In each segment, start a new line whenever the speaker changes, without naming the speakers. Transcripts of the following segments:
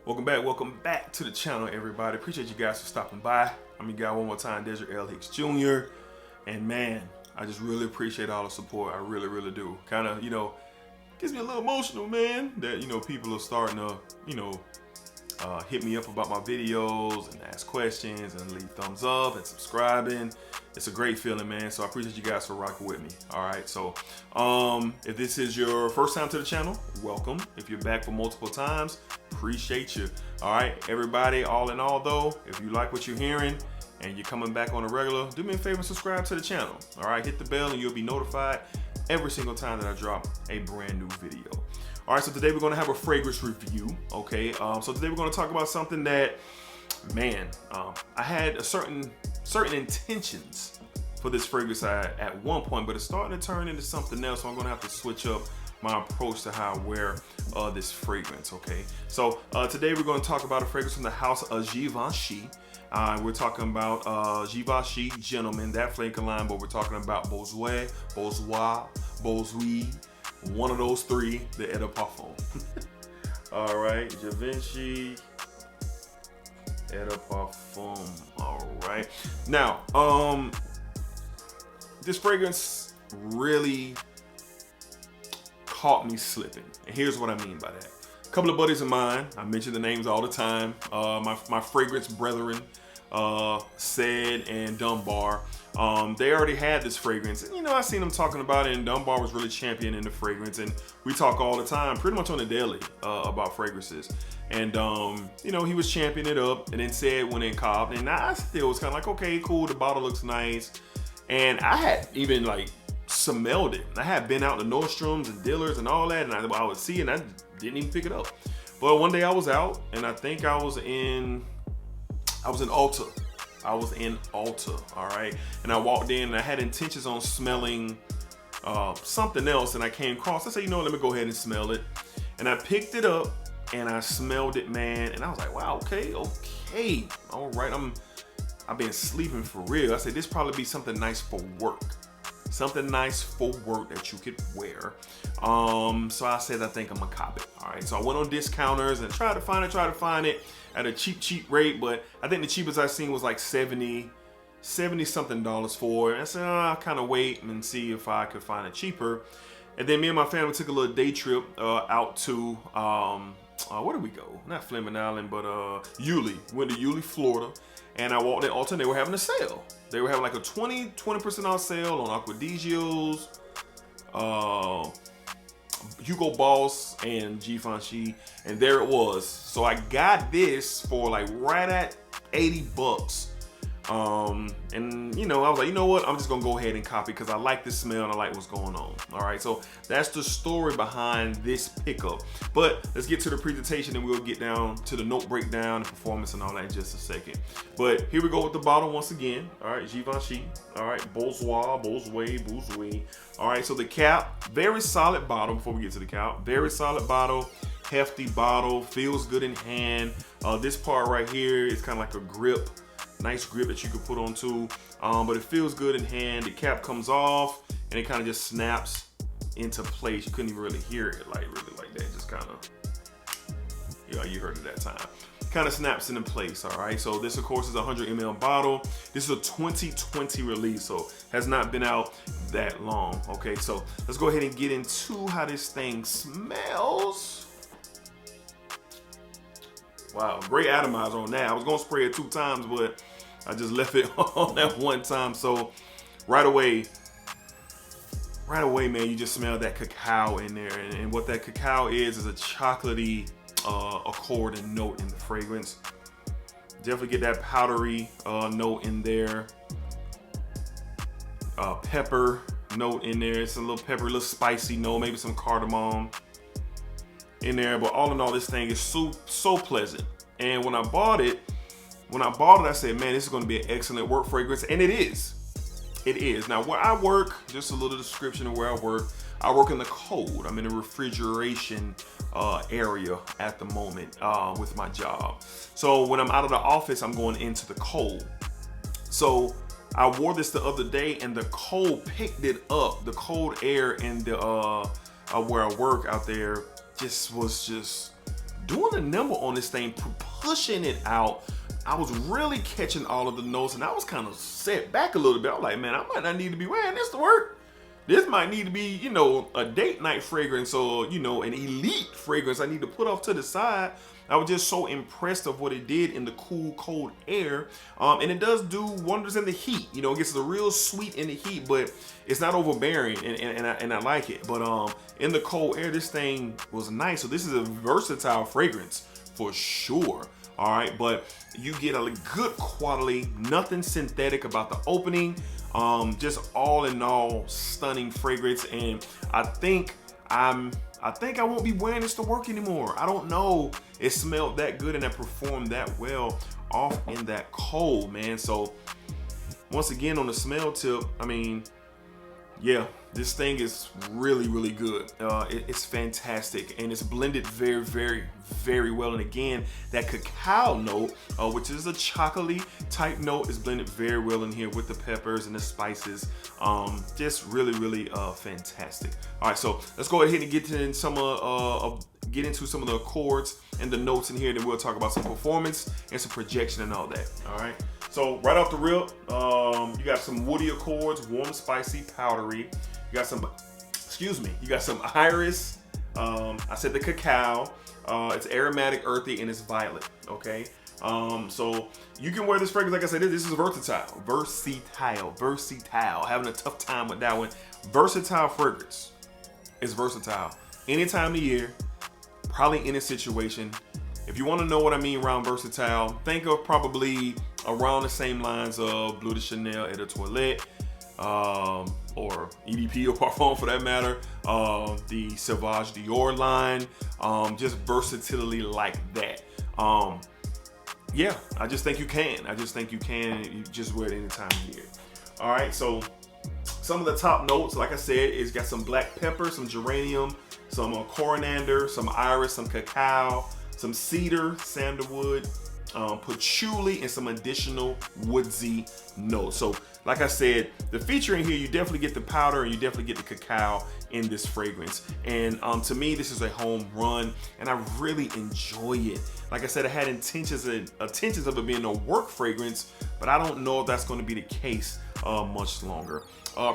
Welcome back to the channel, everybody. Appreciate you guys for stopping by. I'm your guy one more time, Desert L. Hicks Jr. And man, I just really appreciate all the support. I really do. Kind of, gets me a little emotional, man, that, people are starting to, hit me up about my videos and ask questions and leave thumbs up and subscribing. It's a great feeling, man. So I appreciate you guys for rocking with me. All right. So if this is your first time to the channel, welcome. If you're back for multiple times, appreciate you. All right, everybody, all in all though, if you like what you're hearing and you're coming back on a regular, do me a favor and subscribe to the channel. All right, hit the bell and you'll be notified every single time that I drop a brand new video. All right, so today we're going to have a fragrance review. Okay, so today we're going to talk about something that, man, I had a certain intentions for this fragrance at one point, but it's starting to turn into something else. So I'm going to have to switch up my approach to how I wear this fragrance. Okay, so today we're going to talk about a fragrance from the house of Givenchy. We're talking about Givenchy Gentleman, that flanker line, but we're talking about Boisée, one of those three, the EDP Parfum. All right, Givenchy EDP Parfum. All right, now this fragrance really caught me slipping, and here's what I mean by that. A couple of buddies of mine, I mention the names all the time, my fragrance brethren, Said and Dunbar, they already had this fragrance, and I seen them talking about it, and Dunbar was really championing the fragrance, and we talk all the time, pretty much on the daily, about fragrances. And he was championing it up, and then Said went in cobbed, and I still was kind of like, okay, cool, the bottle looks nice. And I had even smelled it. I had been out to Nordstrom's and Dillard's and all that, and I would see it, and I didn't even pick it up. But one day I was out, and I think I was in Ulta. All right? And I walked in, and I had intentions on smelling something else, and I came across, I said, let me go ahead and smell it. And I picked it up, and I smelled it, man, and I was like, wow, okay, all right, I've been sleeping for real. I said, this probably be something nice for work. Something nice for work that you could wear. So I said, I think I'm gonna cop it. All right, so I went on discounters and tried to find it at a cheap rate, but I think the cheapest I seen was like $70 something for it. And I said, I'll kind of wait and see if I could find it cheaper. And then me and my family took a little day trip out to, where did we go? Not Fleming Island, but Yulee. Went to Yulee, Florida. And I walked in Ulta, and they were having a sale. They were having like a 20% off sale on Aquadijos, Hugo Boss, and Givenchy, and there it was. So I got this for right at $80. And I was like, you know what? I'm just gonna go ahead and copy because I like the smell and I like what's going on. All right, so that's the story behind this pickup. But let's get to the presentation and we'll get down to the note breakdown and performance and all that in just a second. But here we go with the bottle once again. All right, Givenchy. All right, Boisée. All right, so the cap, very solid bottle. Before we get to the cap, very solid bottle, hefty bottle, feels good in hand. This part right here is kind of like a grip. Nice grip that you could put on too, but it feels good in hand. The cap comes off and it kind of just snaps into place. You couldn't even really hear it really like that. Just kind of, you heard it that time. Kind of snaps into place. All right, so this of course is a 100 ml bottle. This is a 2020 release, so has not been out that long. Okay, so let's go ahead and get into how this thing smells. Wow, great atomizer on that. I was gonna spray it 2 times, but I just left it on that one time. So right away, man, you just smell that cacao in there. And what that cacao is a chocolatey accord and note in the fragrance. Definitely get that powdery note in there. Pepper note in there. It's a little pepper, a little spicy note, maybe some cardamom in there, but all in all, this thing is so pleasant. And when I bought it, I said, man, this is going to be an excellent work fragrance, and it is. Now, where I work, just a little description of where I work in the cold. I'm in a refrigeration area at the moment with my job. So when I'm out of the office, I'm going into the cold. So I wore this the other day, and the cold picked it up. The cold air in the where I work out there was just doing a number on this thing, pushing it out. I was really catching all of the notes, and I was kind of set back a little bit. I was like, man, I might not need to be wearing this to work. This might need to be, a date night fragrance or, an elite fragrance I need to put off to the side. I was just so impressed of what it did in the cool, cold air. And it does do wonders in the heat. It gets a real sweet in the heat, but it's not overbearing, and I like it. But in the cold air, this thing was nice. So this is a versatile fragrance for sure. All right, but you get a good quality, nothing synthetic about the opening. Just all in all, stunning fragrance. And I think I won't be wearing this to work anymore. I don't know. It smelled that good and it performed that well off in that cold, man. So once again, on the smell tip, yeah, this thing is really, really good. It's fantastic, and it's blended very, very, very well. And again, that cacao note, which is a chocolatey type note, is blended very well in here with the peppers and the spices. Just really, really fantastic. All right, so let's go ahead and get into some of the accords and the notes in here. Then we'll talk about some performance and some projection and all that. All right. So right off the rip, you got some woody accords, warm, spicy, powdery. You got some, you got some iris. I said the cacao. It's aromatic, earthy, and it's violet. Okay. So you can wear this fragrance. Like I said, this is versatile. Having a tough time with that one. Versatile fragrance. It's versatile. Any time of year, probably in a situation. If you want to know what I mean around versatile, think of probably around the same lines of Bleu de Chanel Eau de Toilette, or EDP or Parfum for that matter, the Sauvage Dior line, just versatility like that. Yeah, I just think you can. You just wear it any time of year. All right, so some of the top notes, like I said, is got some black pepper, some geranium, some coriander, some iris, some cacao, some cedar, sandalwood, patchouli, and some additional woodsy notes. So like I said, the feature in here, you definitely get the powder and you definitely get the cacao in this fragrance. And to me, this is a home run, and I really enjoy it. Like I said, I had intentions of it being a work fragrance, but I don't know if that's going to be the case much longer.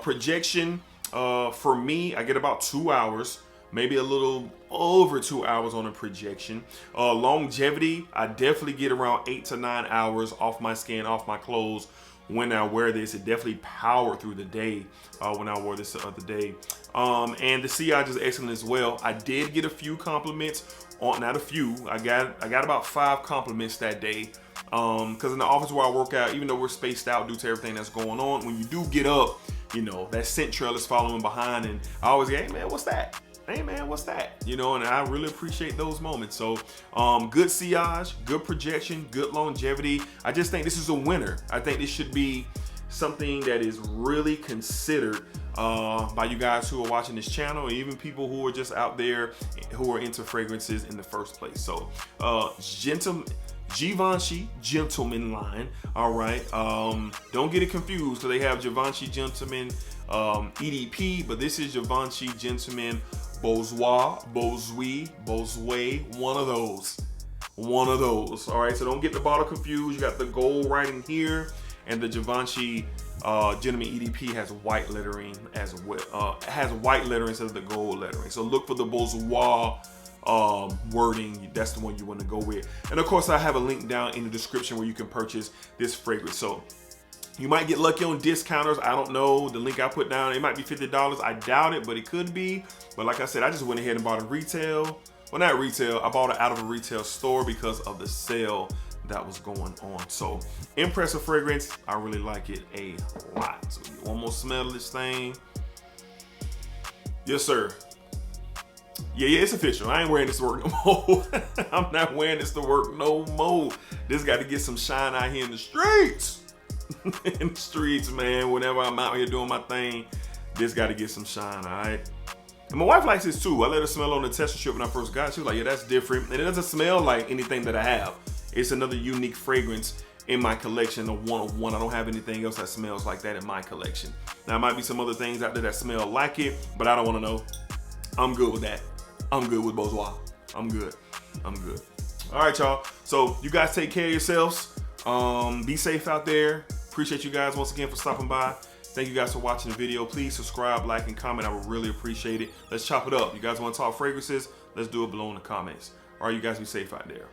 Projection, for me, I get about 2 hours. Maybe a little over 2 hours on a projection. Longevity, I definitely get around 8 to 9 hours off my skin, off my clothes when I wear this. It definitely powered through the day when I wore this the other day. And the sillage is excellent as well. I did get a few compliments, not a few. I got about 5 compliments that day. Because in the office where I work out, even though we're spaced out due to everything that's going on, when you do get up, that scent trail is following behind, and I always get, hey man, what's that? Hey man, what's that? And I really appreciate those moments. So good sillage, good projection, good longevity. I just think this is a winner. I think this should be something that is really considered by you guys who are watching this channel, or even people who are just out there who are into fragrances in the first place. So Givenchy Gentleman line. All right. Don't get it confused, because they have Givenchy Gentleman EDP, but this is Givenchy Gentleman Boisée, one of those. All right, so don't get the bottle confused. You got the gold writing here, and the Givenchy Gentleman EDP has white lettering as well. Has white lettering instead of the gold lettering. So look for the Boisée wording. That's the one you want to go with. And of course, I have a link down in the description where you can purchase this fragrance. So you might get lucky on discounters. I don't know. The link I put down, it might be $50. I doubt it, but it could be. But like I said, I just went ahead and bought a retail. Well, not retail. I bought it out of a retail store because of the sale that was going on. So impressive fragrance. I really like it a lot. So get one more smell of this thing. Yes, sir. Yeah, it's official. I ain't wearing this to work no more. I'm not wearing this to work no more. This got to get some shine out here in the streets. In the streets, man. Whenever I'm out here doing my thing, this got to get some shine, all right? And my wife likes this too. I let her smell on the tester strip when I first got it. She was like, yeah, that's different. And it doesn't smell like anything that I have. It's another unique fragrance in my collection, a one-of-one. I don't have anything else that smells like that in my collection. Now, there might be some other things out there that smell like it, but I don't want to know. I'm good with that. I'm good with Boisée. I'm good. I'm good. All right, y'all. So you guys take care of yourselves. Be safe out there. Appreciate you guys once again for stopping by. Thank you guys for watching the video. Please subscribe, like, and comment. I would really appreciate it. Let's chop it up. You guys want to talk fragrances? Let's do it below in the comments. All right, you guys be safe out there.